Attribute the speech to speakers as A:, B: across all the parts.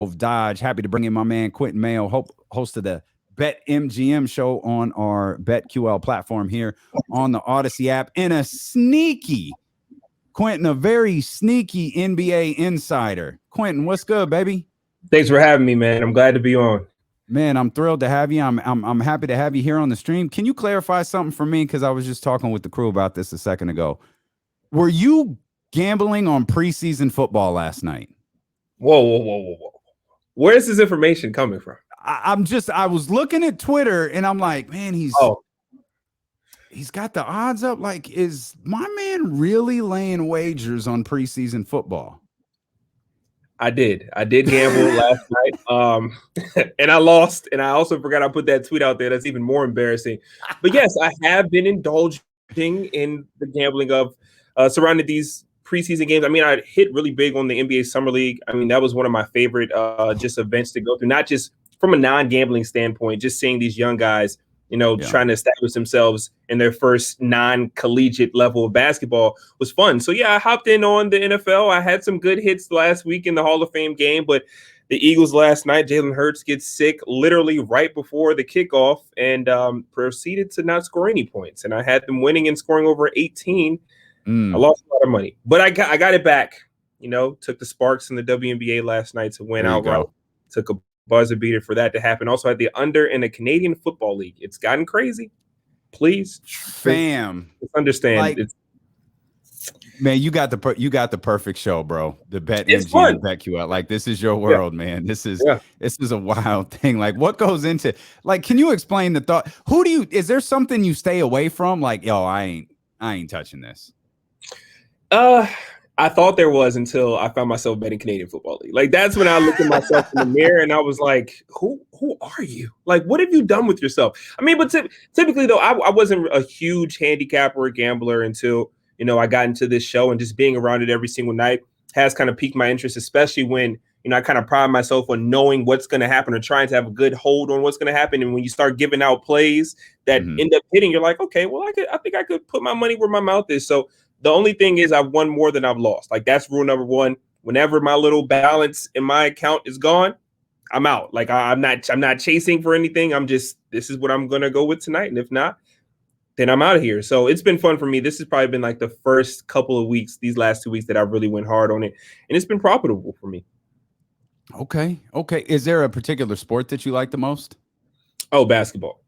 A: of Dodge. Happy to bring in my man Quinton Mayo, host of the BetMGM show on our BetQL platform here on the Odyssey app. And a very sneaky NBA insider. Quinton, what's good, baby?
B: Thanks for having me, man. I'm glad to be on.
A: Man, I'm thrilled to have you. I'm happy to have you here on the stream. Can you clarify something for me? Because I was just talking with the crew about this a second ago. Were you gambling on preseason football last night?
B: Whoa. Where's this information coming from?
A: I was looking at Twitter and I'm like, man, he's got the odds up. Like, is my man really laying wagers on preseason football?
B: I did gamble last night. And I lost. And I also forgot I put that tweet out there. That's even more embarrassing. But yes, I have been indulging in the gambling of surrounding these preseason games. I mean, I hit really big on the NBA Summer League. I mean, that was one of my favorite just events to go through, not just from a non-gambling standpoint, just seeing these young guys, trying to establish themselves in their first non-collegiate level of basketball was fun. So yeah, I hopped in on the NFL. I had some good hits last week in the Hall of Fame game, but the Eagles last night, Jalen Hurts gets sick literally right before the kickoff and proceeded to not score any points. And I had them winning and scoring over 18. I lost a lot of money, but I got it back. Took the Sparks in the WNBA last night to win outright. Took a buzzer beater for that to happen. Also had the under in the Canadian Football League. It's gotten crazy. Please,
A: fam,
B: understand.
A: Man, you got the perfect show, bro. The BetMGM, BetQL. Like, this is your world, man. This is a wild thing. Like, what goes into, like, can you explain the thought? Is there something you stay away from? Like, yo, I ain't touching this.
B: I thought there was until I found myself betting Canadian Football League. Like, that's when I looked at myself in the mirror and I was like, who are you? Like, what have you done with yourself? I mean, but typically though, I wasn't a huge handicapper or gambler until, I got into this show, and just being around it every single night has kind of piqued my interest, especially when, I kind of pride myself on knowing what's going to happen or trying to have a good hold on what's going to happen. And when you start giving out plays that end up hitting, you're like, okay, well, I think I could put my money where my mouth is. So the only thing is I've won more than I've lost. Like, that's rule number one. Whenever my little balance in my account is gone, I'm out. Like, I'm not chasing for anything. this is what I'm going to go with tonight. And if not, then I'm out of here. So it's been fun for me. This has probably been like the first couple of weeks, these last 2 weeks, that I really went hard on it. And it's been profitable for me.
A: Okay. Is there a particular sport that you like the most?
B: Oh, basketball.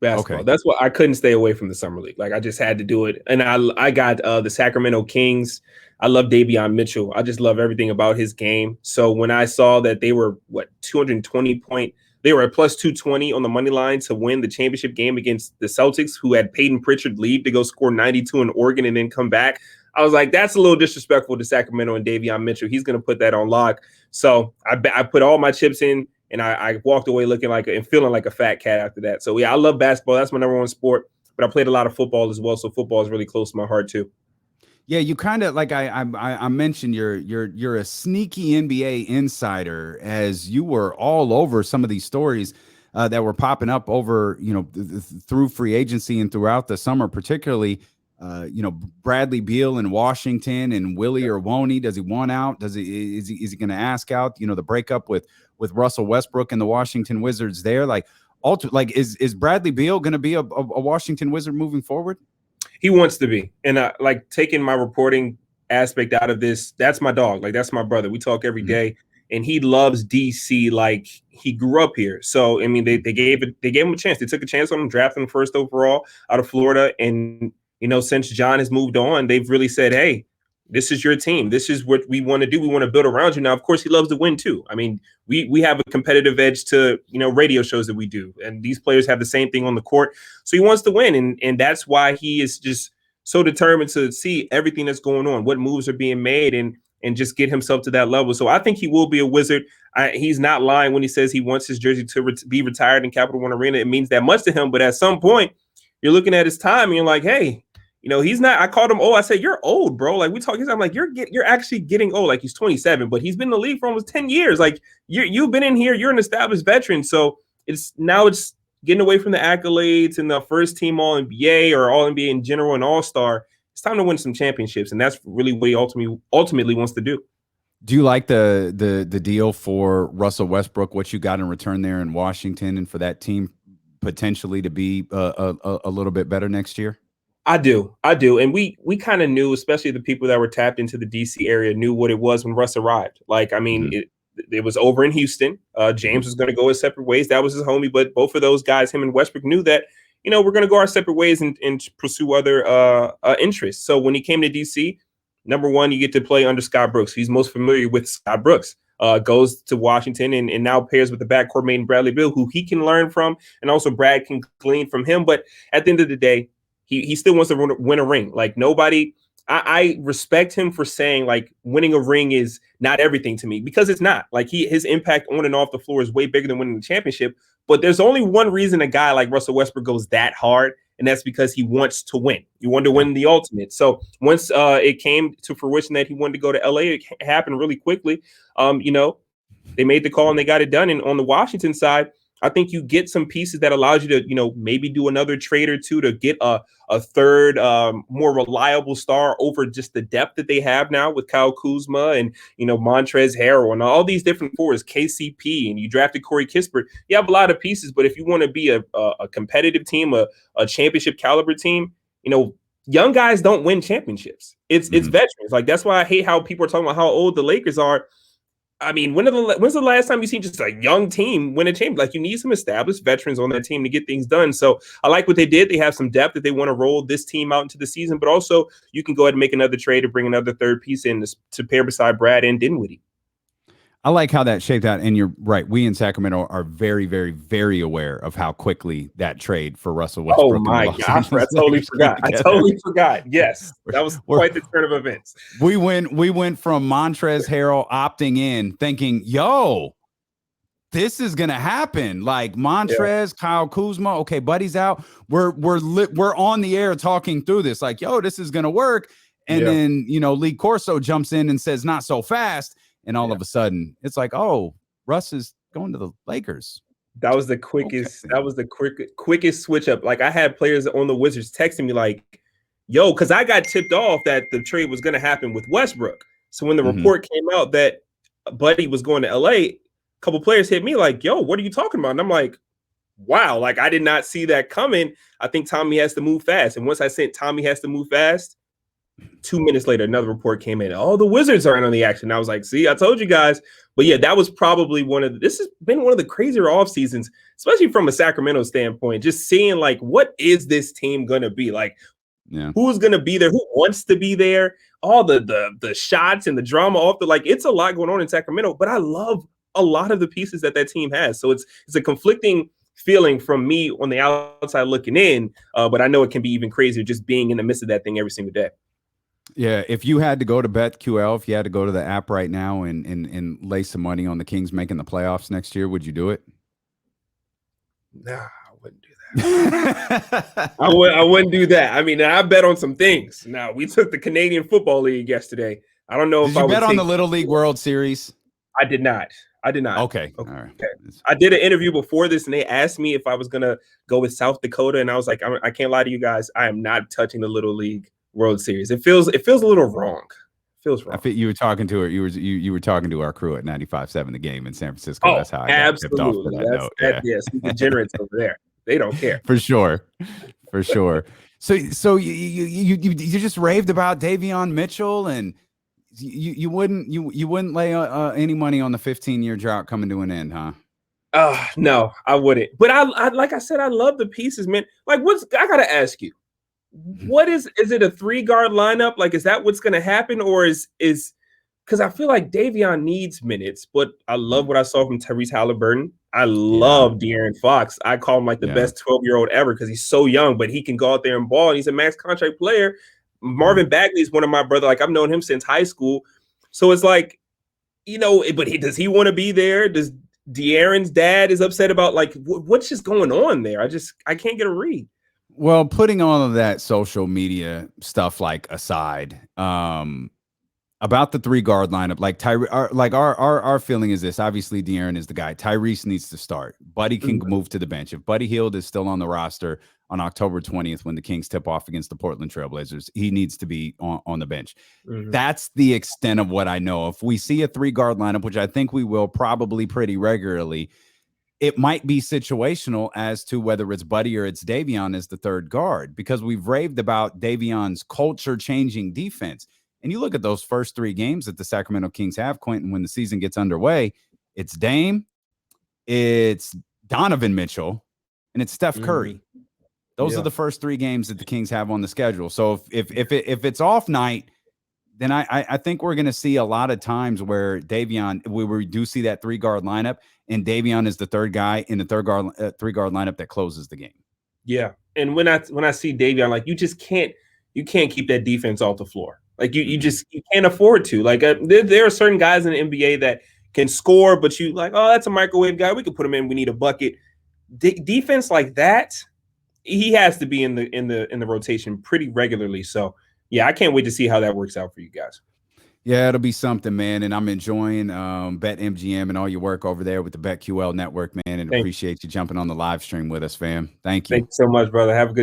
B: Okay. That's why I couldn't stay away from the Summer League. Like, I just had to do it. And I got the Sacramento Kings. I love Davion Mitchell. I just love everything about his game. So when I saw that they were 220 point, they were at plus 220 on the money line to win the championship game against the Celtics, who had Peyton Pritchard leave to go score 92 in Oregon and then come back. I was like, that's a little disrespectful to Sacramento and Davion Mitchell. He's going to put that on lock. So I put all my chips in. And I walked away looking and feeling like a fat cat after that. So yeah, I love basketball. That's my number one sport. But I played a lot of football as well. So football is really close to my heart too.
A: Yeah, you kind of, like I mentioned, you're a sneaky NBA insider, as you were all over some of these stories that were popping up over, through free agency and throughout the summer, particularly. Bradley Beal in Washington, and Willie or won't he? Does he want out? Is he going to ask out? The breakup with Russell Westbrook and the Washington Wizards there. Like, is Bradley Beal going to be a Washington Wizard moving forward?
B: He wants to be. And taking my reporting aspect out of this, that's my dog. Like, that's my brother. We talk every day, and he loves DC. Like, he grew up here. So, I mean, they gave him a chance. They took a chance on him, drafting him first overall out of Florida. And, since John has moved on, they've really said, hey, this is your team. This is what we want to do. We want to build around you. Now, of course, he loves to win too. I mean, we have a competitive edge to, radio shows that we do. And these players have the same thing on the court. So he wants to win. And that's why he is just so determined to see everything that's going on, what moves are being made, and just get himself to that level. So I think he will be a Wizard. He's not lying when he says he wants his jersey to be retired in Capital One Arena. It means that much to him. But at some point, you're looking at his time and you're like, hey, he's not. I called him old. I said, you're old, bro. Like, we talk. I'm like, you're actually getting old. Like, he's 27, but he's been in the league for almost 10 years. Like, you've been in here. You're an established veteran. So it's getting away from the accolades and the first team All NBA or All NBA in general and All Star. It's time to win some championships, and that's really what he ultimately wants to do.
A: Do you like the deal for Russell Westbrook? What you got in return there in Washington, and for that team potentially to be a little bit better next year?
B: I do, and we kind of knew, especially the people that were tapped into the DC area, knew what it was when Russ arrived. Like, I mean,
A: Mm-hmm.
B: it was over in Houston.
A: Mm-hmm.
B: James was going to go his separate ways. That was his homie, but both of those guys, him and Westbrook, knew that we're going to go our separate ways and pursue other interests. So when he came to DC, number one, you get to play under Scott Brooks. He's most familiar with Scott Brooks. Goes to Washington and now pairs with the backcourt mate Bradley Beal, who he can learn from, and also Brad can glean from him. But at the end of the day, he still wants to win a ring. Like, nobody, I respect him for saying, like, winning a ring is not everything to me, because it's not. Like, his impact on and off the floor is way bigger than winning the championship. But there's only one reason a guy like Russell Westbrook goes that hard, and that's because he wants to win. He wanted to win the ultimate. So once it came to fruition that he wanted to go to LA, it happened really quickly. They made the call and they got it done. And on the Washington side, I think you get some pieces that allows you to, maybe do another trade or two to get a third, more reliable star over just the depth that they have now with Kyle Kuzma and, Montrezl Harrell and all these different forwards, KCP, and you drafted Corey Kispert. You have a lot of pieces, but if you want to be a competitive team, a championship caliber team, young guys don't win championships. It's veterans. Like, that's why I hate how people are talking about how old the Lakers are. I mean, when's the last time you seen just a young team win a championship? Like, you need some established veterans on that team to get things done. So I like what they did. They have some depth that they want to roll this team out into the season, but also you can go ahead and make another trade to bring another third piece in to pair beside Brad and Dinwiddie.
A: I like how that shaped out, and you're right. We in Sacramento are very, very, very aware of how quickly that trade for Russell Westbrook.
B: Oh my gosh, I totally forgot. Yes, that was quite the turn of events.
A: We went from Montrezl Harrell opting in, thinking, "Yo, this is gonna happen." Like, Montrez, Kyle Kuzma, okay, Buddy's out. We're on the air talking through this, like, "Yo, this is gonna work." And then Lee Corso jumps in and says, "Not so fast." And all of a sudden, it's like, oh, Russ is going to the Lakers.
B: That was the quickest. Okay. That was the quickest switch up. Like, I had players on the Wizards texting me like, "Yo," because I got tipped off that the trade was going to happen with Westbrook. So when the report came out that Buddy was going to LA, a couple players hit me like, "Yo, what are you talking about?" And I'm like, "Wow, like, I did not see that coming. I think Tommy has to move fast." And once I sent Tommy has to move fast, 2 minutes later, another report came in. Oh, the Wizards are in on the action. I was like, see, I told you guys. But yeah, that was probably this has been one of the crazier off seasons, especially from a Sacramento standpoint, just seeing, like, what is this team going to be? Like, who's going to be there? Who wants to be there? All the shots and the drama off it's a lot going on in Sacramento, but I love a lot of the pieces that team has. So it's a conflicting feeling from me on the outside looking in, but I know it can be even crazier just being in the midst of that thing every single day.
A: Yeah, if you had to go to BetQL, if you had to go to the app right now and lay some money on the Kings making the playoffs next year, would you do it?
B: Nah, I wouldn't do that. I wouldn't do that. I mean, I bet on some things. Now, we took the Canadian Football League yesterday. I don't know if I would
A: bet on the Little League World Series.
B: I did not.
A: Okay. All right.
B: Okay. I did an interview before this, and they asked me if I was going to go with South Dakota, and I was like, I can't lie to you guys. I am not touching the Little League World Series. It feels a little wrong. Feels wrong.
A: I think you were talking to her. You were talking to our crew at 95.7 The Game in San Francisco.
B: Oh,
A: that's how I
B: absolutely.
A: got tipped off for that note.
B: Yes, the degenerates over there. They don't care.
A: For sure. So you just raved about Davion Mitchell, and you wouldn't lay any money on the 15-year drought coming to an end, huh?
B: No, I wouldn't. But I like I said, I love the pieces, man. Like, I gotta ask you, what is it a 3-guard lineup? Like, is that what's gonna happen, or is because I feel like Davion needs minutes, but I love what I saw from Tyrese Halliburton. I love De'Aaron Fox. I call him like the best 12-year-old ever because he's so young, but he can go out there and ball, and he's a max contract player. Marvin Bagley is one of my brother. Like, I've known him since high school. So it's like, but does he want to be there? Does De'Aaron's dad is upset about, like, what's just going on there? I can't get a read.
A: Well, putting all of that social media stuff aside, about the 3-guard lineup, our feeling is this. Obviously, De'Aaron is the guy. Tyrese needs to start. Buddy can move to the bench. If Buddy Hield is still on the roster, on October 20th when the Kings tip off against the Portland Trailblazers. He needs to be on the bench. That's the extent of what I know. If we see a 3-guard lineup, which I think we will probably pretty regularly, it might be situational as to whether it's Buddy or it's Davion as the 3rd guard, because we've raved about Davion's culture-changing defense. And you look at those first 3 games that the Sacramento Kings have, Quinton, when the season gets underway, it's Dame, it's Donovan Mitchell, and it's Steph Curry. Those are the first 3 games that the Kings have on the schedule. So if it's off night, then I think we're going to see a lot of times where Davion, we do see that 3-guard lineup, and Davion is the 3rd guy in the 3-guard lineup that closes the game.
B: Yeah, and when I see Davion, like you can't keep that defense off the floor. Like you can't afford to. Like there are certain guys in the NBA that can score, but you like, oh, that's a microwave guy. We can put him in. We need a bucket. Defense like that, he has to be in the rotation pretty regularly. So yeah, I can't wait to see how that works out for you guys.
A: Yeah, it'll be something, man. And I'm enjoying BetMGM and all your work over there with the BetQL network, man. And appreciate you jumping on the live stream with us, fam. Thank you.
B: Thank you so much, brother. Have a good